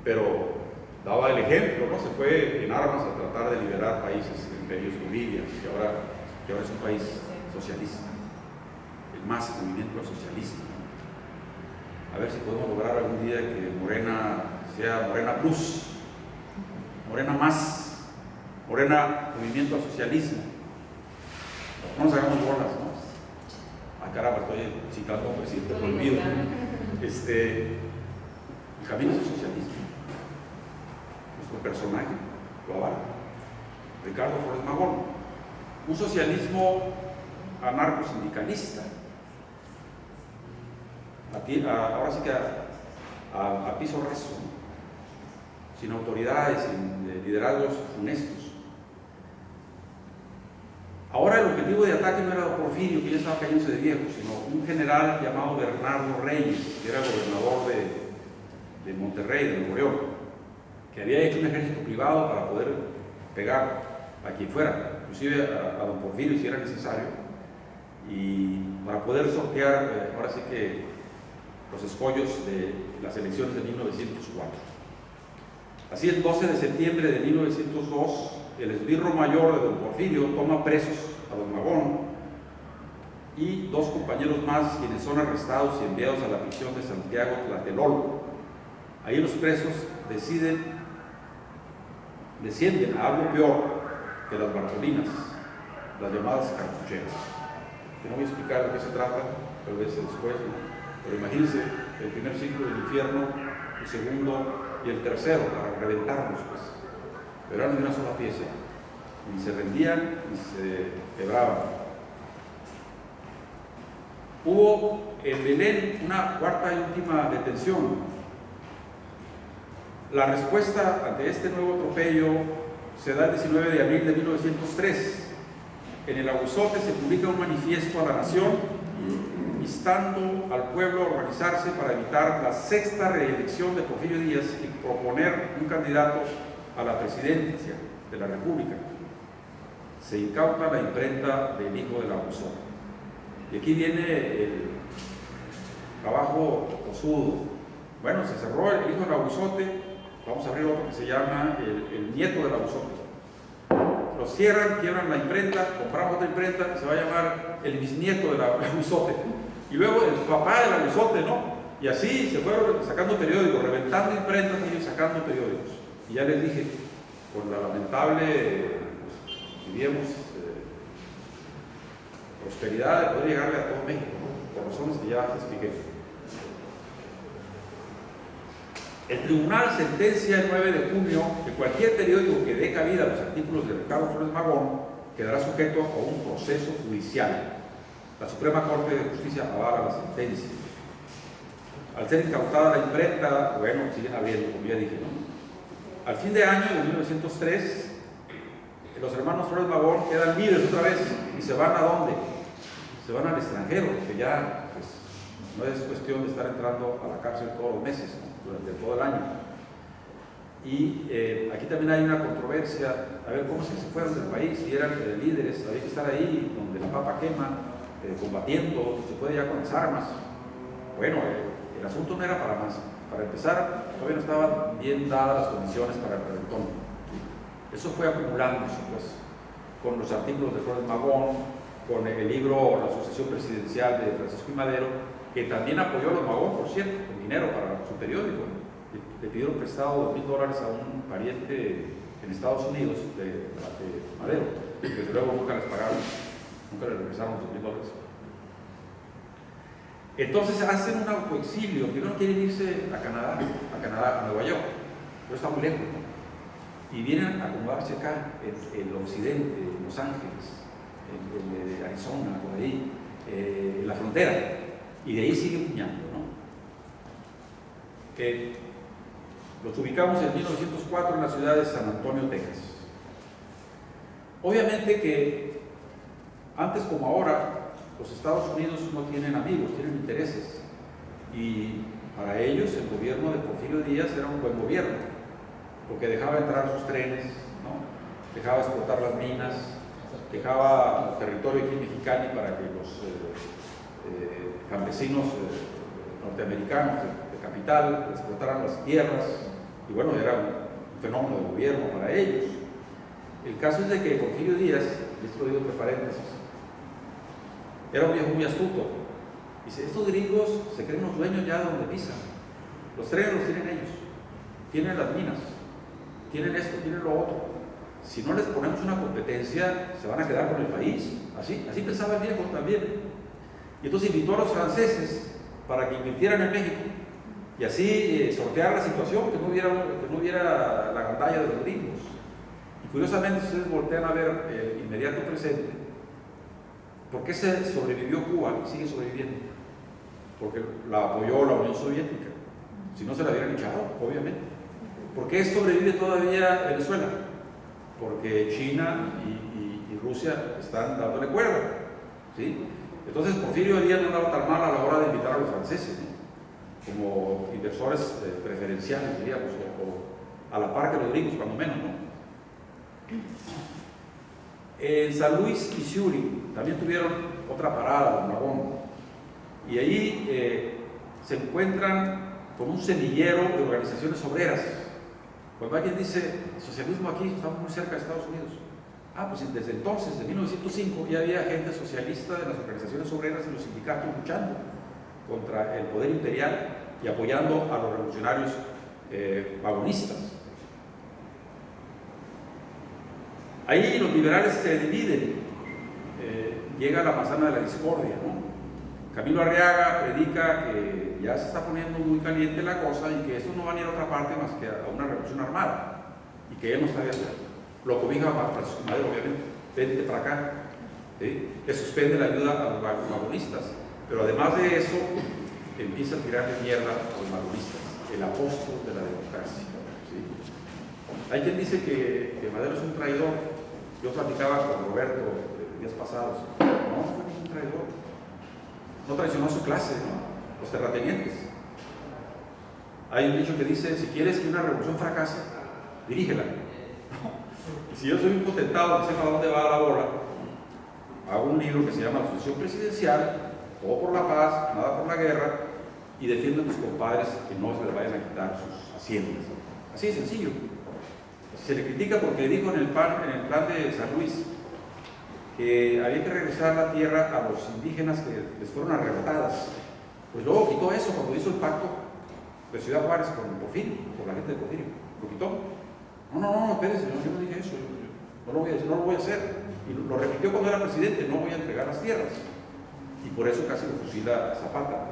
pero daba el ejemplo, ¿no? Se fue en armas a tratar de liberar países, entre ellos Bolivia, que ahora es un país socialista, el más movimiento socialista. A ver si podemos lograr algún día que Morena sea Morena Plus, Morena Más, Morena Movimiento al Socialismo. No nos hagamos bolas, ¿no? Ah, caramba, estoy citando a un presidente prohibido. El camino es el socialismo. Nuestro personaje lo avala. Ricardo Flores Magón. Un socialismo anarcosindicalista. Ahora sí que a piso raso, sin autoridades, sin liderazgos funestos. Ahora el objetivo de ataque no era Porfirio, que ya estaba cayéndose de viejo, sino un general llamado Bernardo Reyes, que era gobernador de Monterrey, de Nuevo León, que había hecho un ejército privado para poder pegar a quien fuera, inclusive a don Porfirio si era necesario, y para poder sortear, ahora sí que los escollos de las elecciones de 1904. Así, el 12 de septiembre de 1902, el esbirro mayor de don Porfirio toma presos a don Magón y 2 compañeros más, quienes son arrestados y enviados a la prisión de Santiago Tlatelolco. Ahí los presos descienden a algo peor que las Bartolinas, las llamadas cartucheras. Que no voy a explicar de qué se trata, tal vez después, ¿no? Pero imagínense el primer ciclo del infierno, el segundo y el tercero, para reventarlos, pues. Pero eran de una sola pieza. Ni se rendían, ni se quebraban. Hubo en Belén una cuarta y última detención. La respuesta ante este nuevo atropello se da el 19 de abril de 1903. En el Aguzote se publica un manifiesto a la nación instando al pueblo a organizarse para evitar la 6ª reelección de Porfirio Díaz y proponer un candidato a la presidencia de la República. Se incauta la imprenta del hijo del Aguzote. Y aquí viene el trabajo tosudo. Bueno, se cerró el hijo del Aguzote, vamos a abrir otro que se llama el nieto del Aguzote. Lo cierran, quiebran la imprenta, compramos otra imprenta, se va a llamar el bisnieto del Aguzote. Y luego el papá del Aguzote, ¿no? Y así se fueron sacando periódicos, reventando imprentas y sacando periódicos. Y ya les dije, con la lamentable, diríamos, prosperidad de poder llegarle a todo México, ¿no? Por razones que ya expliqué. El tribunal sentencia el 9 de junio que cualquier periódico que dé cabida a los artículos de Ricardo Flores Magón quedará sujeto a un proceso judicial. La Suprema Corte de Justicia avala la sentencia. Al ser incautada la imprenta, bueno, siguen abriendo, como ya dije, ¿no? Al fin de año de 1903, los hermanos Flores Magón quedan libres otra vez y se van ¿a dónde? Se van al extranjero, que ya pues, no es cuestión de estar entrando a la cárcel todos los meses, ¿no? Durante todo el año. Y aquí también hay una controversia, a ver cómo se fueron del país, si eran líderes, había que estar ahí donde la papa quema, combatiendo, se puede ya con las armas. Bueno, el asunto no era para más. Para empezar, todavía no estaban bien dadas las condiciones para el reventón. Eso fue acumulándose, pues, con los artículos de Flores Magón, con el libro La sucesión presidencial de Francisco I. Madero, que también apoyó a los Magón, por cierto, con dinero para su periódico. Le pidieron prestado $2,000 a un pariente en Estados Unidos de Madero, que desde luego nunca les pagaron, nunca le regresaron los $2,000. Entonces hacen un autoexilio, que no quieren irse a Canadá, a Nueva York, pero está muy lejos, ¿no? Y vienen a acomodarse acá, en el occidente, en Los Ángeles, en Arizona, por ahí, en la frontera, y de ahí siguen puñando, ¿no? Los ubicamos en 1904 en la ciudad de San Antonio, Texas. Obviamente que antes como ahora, los Estados Unidos no tienen amigos, tienen intereses. Y para ellos el gobierno de Porfirio Díaz era un buen gobierno, porque dejaba entrar sus trenes, ¿no? Dejaba explotar las minas, dejaba territorio aquí en Mexicali para que los campesinos norteamericanos de capital explotaran las tierras, y bueno, era un fenómeno de gobierno para ellos. El caso es de que Porfirio Díaz, y esto lo digo entre paréntesis, era un viejo muy astuto. Dice, estos gringos se creen los dueños ya de donde pisan. Los trenes los tienen ellos, tienen las minas, tienen esto, tienen lo otro. Si no les ponemos una competencia, se van a quedar con el país. Así pensaba el viejo también. Y entonces invitó a los franceses para que invirtieran en México y así sortear la situación, que no hubiera la gandalla de los gringos. Y curiosamente, si ustedes voltean a ver el inmediato presente, ¿por qué se sobrevivió Cuba y sigue sobreviviendo? Porque la apoyó la Unión Soviética. Si no, se la hubieran echado, obviamente. ¿Por qué sobrevive todavía Venezuela? Porque China y Rusia están dándole cuerda, ¿sí? Entonces Porfirio Díaz no andaba tan mal a la hora de invitar a los franceses, ¿no? Como inversores preferenciales, diríamos, o a la par que los gringos, cuando menos, ¿no? En San Luis, Missouri, también tuvieron otra parada, un vagón, y ahí se encuentran con un semillero de organizaciones obreras. Cuando alguien dice socialismo aquí, estamos muy cerca de Estados Unidos. Pues desde entonces, de 1905, ya había gente socialista de las organizaciones obreras y los sindicatos luchando contra el poder imperial y apoyando a los revolucionarios vagonistas. Ahí los liberales se dividen, llega la manzana de la discordia, ¿no? Camilo Arriaga predica que ya se está poniendo muy caliente la cosa y que esto no va a ir a otra parte más que a una revolución armada, y que él no está de acuerdo. Lo cobija Francisco Madero, obviamente, vente para acá, ¿sí? Que suspende la ayuda a los vagonistas, pero además de eso empieza a tirarle mierda a los vagonistas, el apóstol de la democracia, ¿sí? Hay quien dice que Madero es un traidor. Yo platicaba con Roberto días pasados, no fue ningún traidor, no traicionó a su clase, ¿no? Los terratenientes. Hay un dicho que dice, si quieres que una revolución fracase, dirígela. Si yo soy un potentado que sepa dónde va la bola, hago un libro que se llama La sucesión presidencial, todo por la paz, nada por la guerra, y defiendo a mis compadres que no se les vayan a quitar sus haciendas. Así de sencillo. Se le critica porque dijo en el plan de San Luis que había que regresar la tierra a los indígenas que les fueron arrebatadas. Pues luego quitó eso cuando hizo el pacto de Ciudad Juárez con Porfirio, con la gente de Porfirio. Lo quitó. No, espérense, yo no dije eso, yo no lo voy a hacer. Y lo repitió cuando era presidente, no voy a entregar las tierras. Y por eso casi lo fusila Zapata.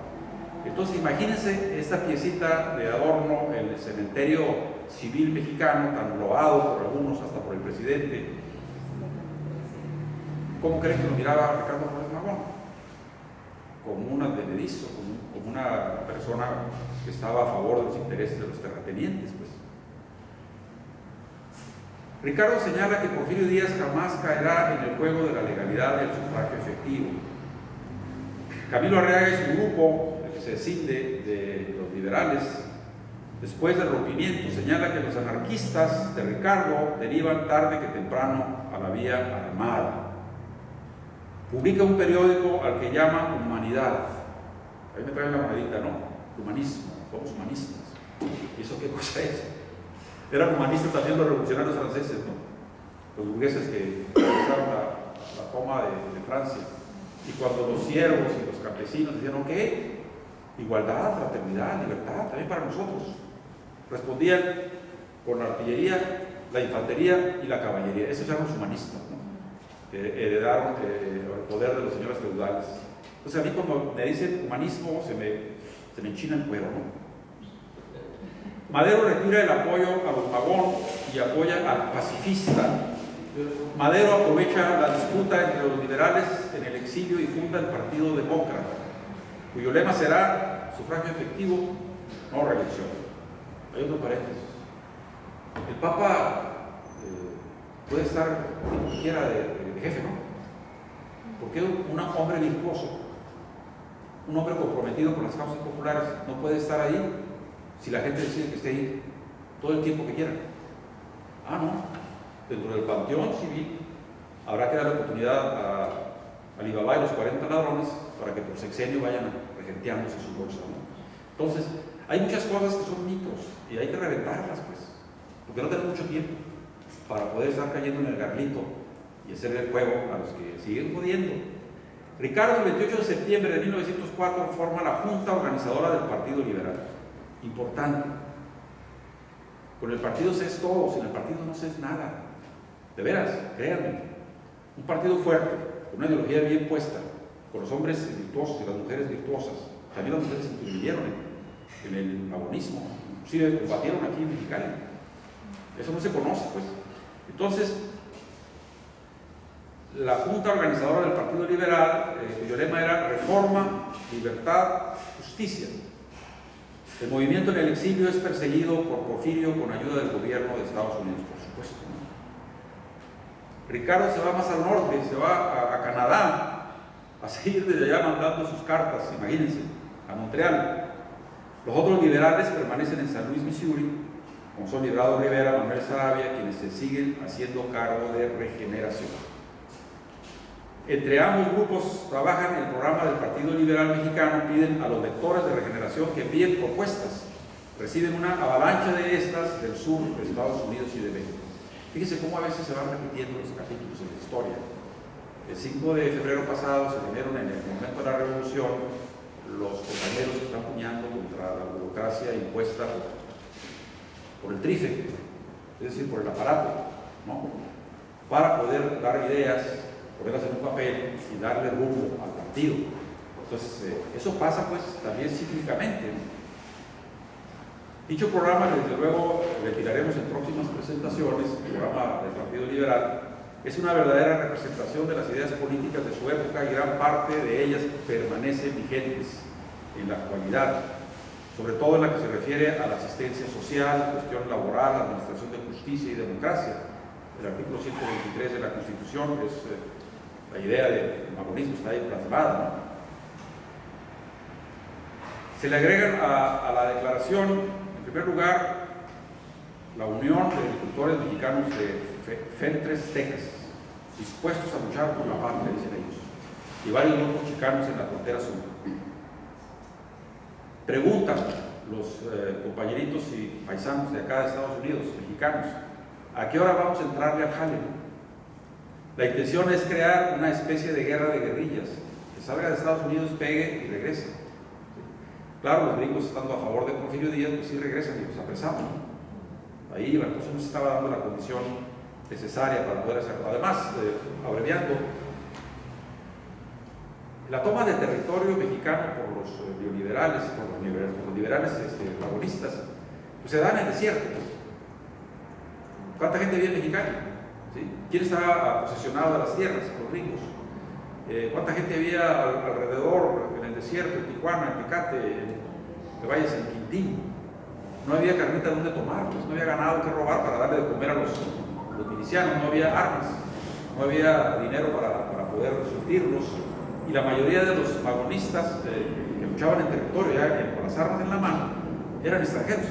Entonces imagínense esta piecita de adorno en el cementerio civil mexicano, tan loado por algunos, hasta por el presidente. ¿Cómo creen que lo miraba Ricardo Flores Magón? Como un advenedizo, como una persona que estaba a favor de los intereses de los terratenientes, pues. Ricardo señala que Porfirio Díaz jamás caerá en el juego de la legalidad del sufragio efectivo. Camilo Arriaga y su grupo, el que se descinde de los liberales, después del rompimiento, señala que los anarquistas de Ricardo derivan tarde que temprano a la vía armada. Publica un periódico al que llama Humanidad. Ahí me traen la monedita, ¿no? Humanismo, somos humanistas. ¿Y eso qué cosa es? Eran humanistas también los revolucionarios franceses, ¿no? Los burgueses que realizaron la toma de Francia. Y cuando los siervos y los campesinos decían, ok, igualdad, fraternidad, libertad, también para nosotros, respondían con la artillería, la infantería y la caballería. Esos eran los humanistas, ¿no? Que heredaron el poder de los señores feudales. Entonces a mí cuando me dicen humanismo se me enchina el cuero, ¿no? Madero retira el apoyo a los Magón y apoya al pacifista. Madero aprovecha la disputa entre los liberales en el exilio y funda el Partido Demócrata, cuyo lema será sufragio efectivo, no reelección. Hay otro paréntesis. El Papa puede estar quien quiera de jefe, ¿no? Porque un hombre virtuoso, un hombre comprometido con las causas populares, no puede estar ahí si la gente decide que esté ahí todo el tiempo que quiera. Ah, no. Dentro del panteón civil habrá que dar la oportunidad a Alibaba y los 40 ladrones para que por sexenio vayan regenteándose su bolsa, ¿no? Entonces, hay muchas cosas que son mitos y hay que reventarlas, pues, porque no tenemos mucho tiempo para poder estar cayendo en el garlito y hacer el juego a los que siguen jodiendo. Ricardo, el 28 de septiembre de 1904, forma la Junta Organizadora del Partido Liberal. Importante. Con el partido se es todo, sin el partido no se es nada. De veras, créanme. Un partido fuerte, con una ideología bien puesta, con los hombres virtuosos y las mujeres virtuosas. También las mujeres intervinieron en el magonismo, inclusive combatieron aquí en Mexicali. Eso no se conoce, pues. Entonces, la Junta Organizadora del Partido Liberal, cuyo lema era Reforma, Libertad, Justicia. El movimiento en el exilio es perseguido por Porfirio con ayuda del gobierno de Estados Unidos, por supuesto, ¿no? Ricardo se va más al norte, se va a Canadá, a seguir desde allá mandando sus cartas, imagínense, a Montreal. Los otros liberales permanecen en San Luis, Missouri, como son Librado Rivera, Manuel Saravia, quienes se siguen haciendo cargo de Regeneración. Entre ambos grupos trabajan el programa del Partido Liberal Mexicano, piden a los lectores de Regeneración que envíen propuestas. Reciben una avalancha de estas del sur de Estados Unidos y de México. Fíjense cómo a veces se van repitiendo los capítulos en la historia. El 5 de febrero pasado se reunieron en el momento de la revolución los compañeros que están puñando contra la burocracia impuesta por el trife, es decir, por el aparato, ¿no? Para poder dar ideas, ponerlas en un papel y darle rumbo al partido. Entonces, eso pasa pues también cíclicamente, ¿no? Dicho programa, desde luego, retiraremos en próximas presentaciones, el programa del Partido Liberal, es una verdadera representación de las ideas políticas de su época y gran parte de ellas permanecen vigentes en la actualidad, sobre todo en la que se refiere a la asistencia social, cuestión laboral, administración de justicia y democracia. El artículo 123 de la Constitución es la idea del magonismo, está ahí plasmada, ¿no? Se le agregan a la declaración, en primer lugar, la Unión de Agricultores Mexicanos de Fentres, Texas, dispuestos a luchar por la patria, dicen ellos, y varios grupos chicanos en la frontera sur. Preguntan los compañeritos y paisanos de acá de Estados Unidos, mexicanos, ¿a qué hora vamos a entrarle al jale? La intención es crear una especie de guerra de guerrillas, que salga de Estados Unidos, pegue y regrese. Claro, los gringos estando a favor de Porfirio Díaz, pues sí regresan y los apresamos, ¿no? Ahí la cosa no se estaba dando la condición necesaria para poder hacerlo. Además, abreviando, la toma de territorio mexicano por los neoliberales, por los liberales magonistas, pues se da en el desierto. Pues. ¿Cuánta gente vive en Mexicali? ¿Sí? ¿Quién estaba posesionado de las tierras? Los gringos. ¿Cuánta gente había alrededor, en el desierto, en Tijuana, en Tecate, en Valles, en Quintín? No había carnita donde tomar, pues no había ganado que robar para darle de comer a los los milicianos, no había armas, no había dinero para poder surtirlos, y la mayoría de los magonistas que luchaban en territorio ya con las armas en la mano eran extranjeros.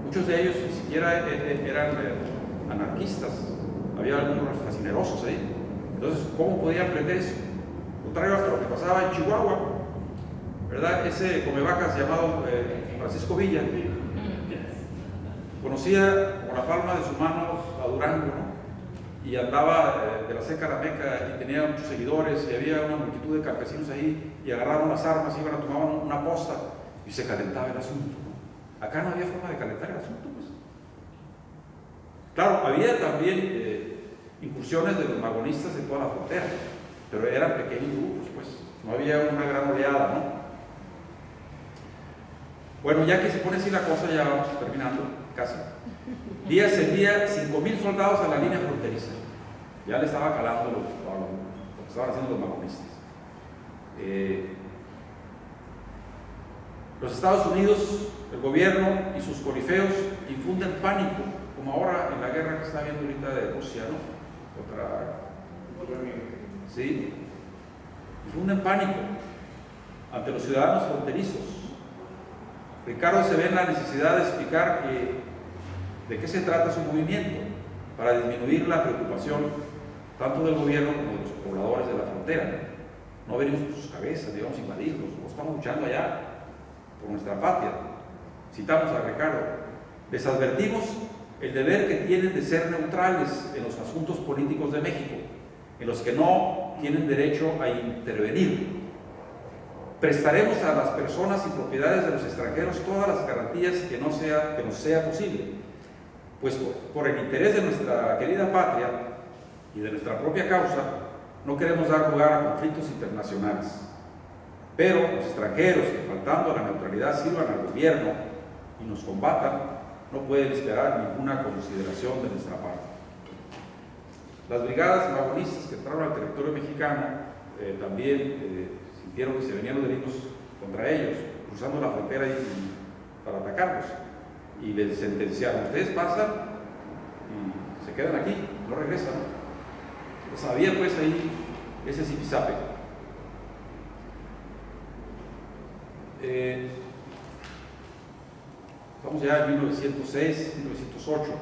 Muchos de ellos ni siquiera eran anarquistas, había algunos fascinerosos ahí. Entonces, ¿cómo podían aprender eso? Contrario a lo que pasaba en Chihuahua, ¿verdad? Ese comevacas llamado Francisco Villa conocía con la palma de su mano a Durango, ¿no? Y andaba de la seca a la meca y tenía muchos seguidores y había una multitud de campesinos ahí y agarraban las armas, iban a tomar una posta y se calentaba el asunto, ¿no? Acá no había forma de calentar el asunto, pues. Claro, había también incursiones de los magonistas en toda la frontera, pero eran pequeños grupos, pues. No había una gran oleada, ¿no? Bueno, ya que se pone así la cosa, ya vamos terminando, casi. Díaz envía 5,000 soldados a la línea fronteriza. Ya le estaba calando lo que estaban haciendo los magonistas. Los Estados Unidos, el gobierno y sus corifeos infunden pánico, como ahora en la guerra que está habiendo ahorita de Rusia, ¿no? Sí, infunden pánico ante los ciudadanos fronterizos. Ricardo se ve en la necesidad de explicar de qué se trata su movimiento para disminuir la preocupación tanto del gobierno como de los pobladores de la frontera. No venimos por sus cabezas, digamos, invadirlos, no estamos luchando allá por nuestra patria. Citamos a Ricardo: les advertimos el deber que tienen de ser neutrales en los asuntos políticos de México, en los que no tienen derecho a intervenir. Prestaremos a las personas y propiedades de los extranjeros todas las garantías que nos sea posible, pues por el interés de nuestra querida patria y de nuestra propia causa, no queremos dar lugar a conflictos internacionales. Pero los extranjeros que, faltando a la neutralidad, sirvan al gobierno y nos combatan, no pueden esperar ninguna consideración de nuestra parte. Las brigadas magonistas que entraron al territorio mexicano también sintieron que se venían los delitos contra ellos, cruzando la frontera para atacarlos, y les sentenciaron: ustedes pasan y se quedan aquí, no regresan, ¿no? Pues había pues ahí ese zipizape. Estamos ya en 1906, 1908.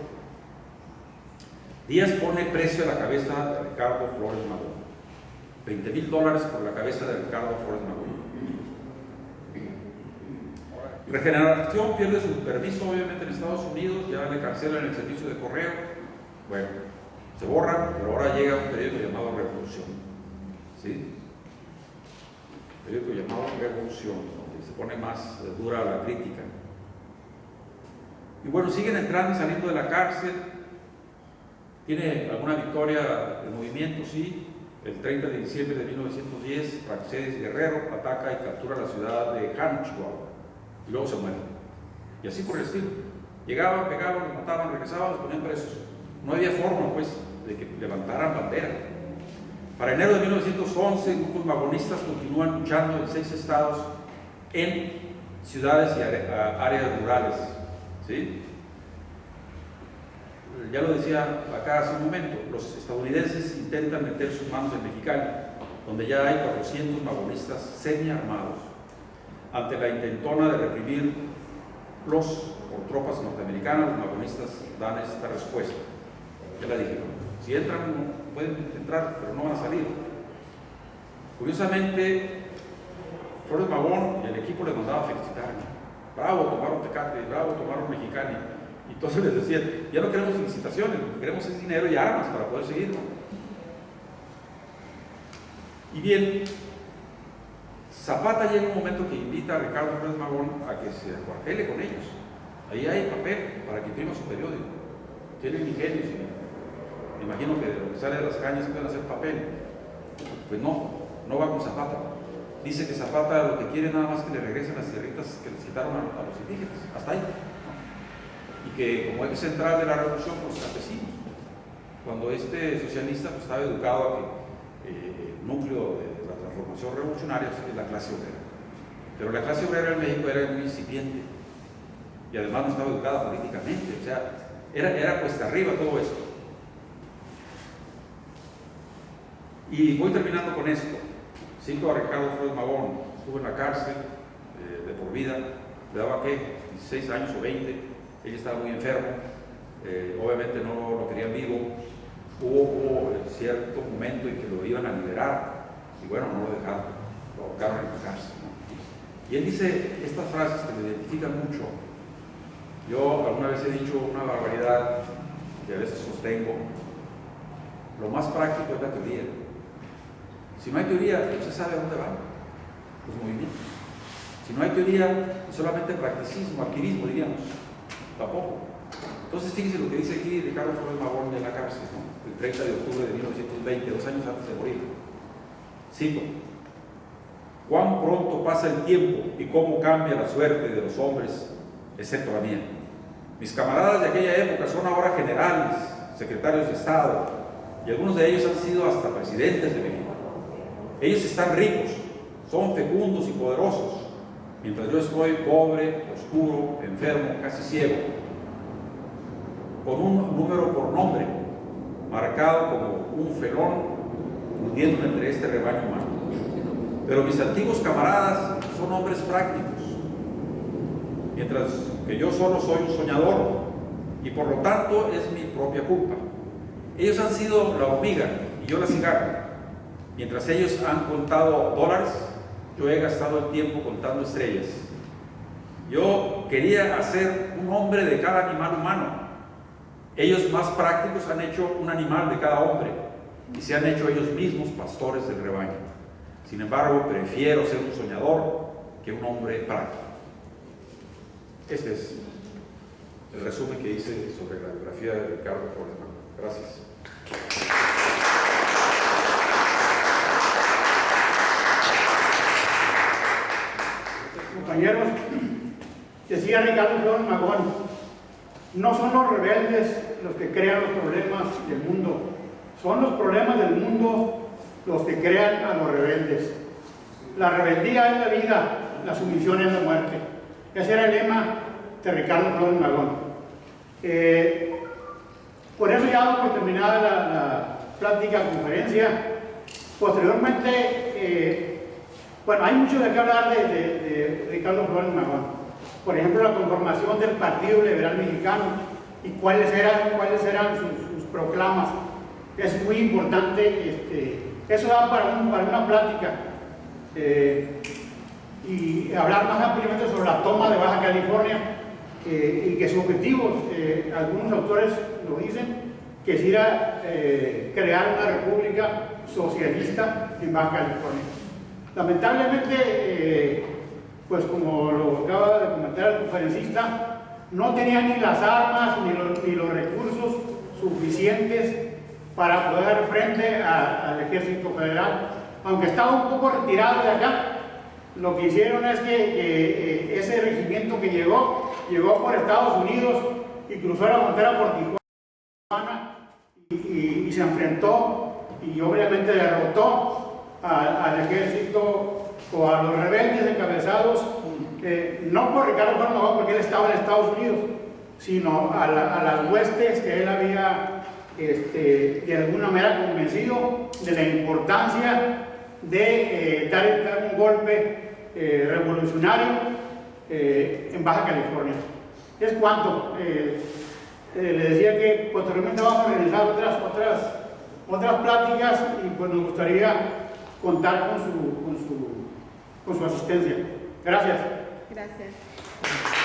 Díaz pone precio a la cabeza de Ricardo Flores Magón. $20,000 por la cabeza de Ricardo Flores Magón. Regeneración pierde su permiso, obviamente, en Estados Unidos, ya le cancelan el servicio de correo. Bueno, se borran, pero ahora llega un periódico llamado Revolución. ¿Sí? Un periódico llamado Revolución, donde se pone más dura la crítica. Y bueno, siguen entrando y saliendo de la cárcel. ¿Tiene alguna victoria el movimiento? Sí. El 30 de diciembre de 1910, Praxedis Guerrero ataca y captura la ciudad de Jano, Chihuahua, y luego se muere. Y así por el estilo. Llegaban, pegaban, los mataban, regresaban, los ponían presos. No había forma, pues, de que levantaran bandera. Para enero de 1911, grupos magonistas continúan luchando en 6 estados, en ciudades y áreas rurales. ¿Sí? Ya lo decía acá hace un momento, los estadounidenses intentan meter sus manos en Mexicali, donde ya hay 400 magonistas semi-armados. Ante la intentona de reprimirlos por tropas norteamericanas, los magonistas dan esta respuesta. Ya la dije, ¿no? Si entran, pueden entrar, pero no van a salir. Curiosamente, Flores Magón y el equipo les mandaba a felicitar. Bravo, tomaron Tecate, bravo, tomaron Mexicali. Y entonces les decían: ya no queremos felicitaciones, lo que queremos es dinero y armas para poder seguir, ¿no? Y bien, Zapata llega un momento que invita a Ricardo Flores Magón a que se acuartele con ellos. Ahí hay papel para que imprima su periódico. Tienen ingenios, me imagino que de lo que sale de las cañas pueden hacer papel. Pues no va con Zapata. Dice que Zapata lo que quiere nada más que le regresen las tierritas que les quitaron a los indígenas, hasta ahí. Y que como eje central de la revolución, pues campesinos. Cuando este socialista pues, estaba educado a que el núcleo de la transformación revolucionaria es la clase obrera. Pero la clase obrera en México era muy incipiente y además no estaba educada políticamente. O sea, Era cuesta arriba todo esto. Y voy terminando con esto. Cito a Ricardo Flores Magón, estuvo en la cárcel de por vida, le daba ¿qué? 16 años o 20, él estaba muy enfermo, obviamente no lo querían vivo, hubo cierto momento en que lo iban a liberar, y bueno, no lo dejaron, lo ahorcaron en la cárcel, ¿no? Y él dice estas frases que me identifican mucho. Yo alguna vez he dicho una barbaridad que a veces sostengo: lo más práctico es la teoría. Si no hay teoría, no se sabe a dónde van los movimientos. Si no hay teoría, es solamente practicismo, adquirismo, diríamos. Tampoco. Entonces, fíjense lo que dice aquí Ricardo Flores Magón de la cárcel, ¿no? El 30 de octubre de 1920, 2 años antes de morir. Cito: cuán pronto pasa el tiempo y cómo cambia la suerte de los hombres, excepto la mía. Mis camaradas de aquella época son ahora generales, secretarios de Estado, y algunos de ellos han sido hasta presidentes de México. Ellos están ricos, son fecundos y poderosos, mientras yo estoy pobre, oscuro, enfermo, casi ciego, con un número por nombre, marcado como un felón, hundiéndome entre este rebaño humano. Pero mis antiguos camaradas son hombres prácticos, mientras que yo solo soy un soñador, y por lo tanto es mi propia culpa. Ellos han sido la hormiga y yo la cigarra. Mientras ellos han contado dólares, yo he gastado el tiempo contando estrellas. Yo quería hacer un hombre de cada animal humano. Ellos más prácticos han hecho un animal de cada hombre y se han hecho ellos mismos pastores del rebaño. Sin embargo, prefiero ser un soñador que un hombre práctico. Este es el resumen que hice sobre la biografía de Ricardo Flores Magón. Gracias. Compañeros, decía Ricardo Flores Magón, no son los rebeldes los que crean los problemas del mundo, son los problemas del mundo los que crean a los rebeldes. La rebeldía es la vida, la sumisión es la muerte. Ese era el lema de Ricardo Flores Magón. Por eso ya doy por terminada la plática, conferencia. Posteriormente, bueno, hay mucho de qué hablar de Ricardo Flores Magón. Por ejemplo, la conformación del Partido Liberal Mexicano y cuáles eran sus proclamas. Es muy importante, eso da para una plática. Y hablar más ampliamente sobre la toma de Baja California y que su objetivo, algunos autores lo dicen, que es ir a crear una república socialista en Baja California. Lamentablemente, pues como lo acaba de comentar el conferencista, no tenía ni las armas ni los recursos suficientes para poder dar frente al ejército federal, aunque estaba un poco retirado de acá. Lo que hicieron es que ese regimiento que llegó por Estados Unidos y cruzó la frontera por Tijuana y se enfrentó y obviamente derrotó al ejército o a los rebeldes encabezados, no por Ricardo Flores Magón, porque él estaba en Estados Unidos, sino a las huestes que él había de alguna manera convencido de la importancia de dar un golpe revolucionario en Baja California. Es cuanto. Le decía que posteriormente vamos a realizar otras pláticas y pues nos gustaría contar con su asistencia. Gracias. Gracias.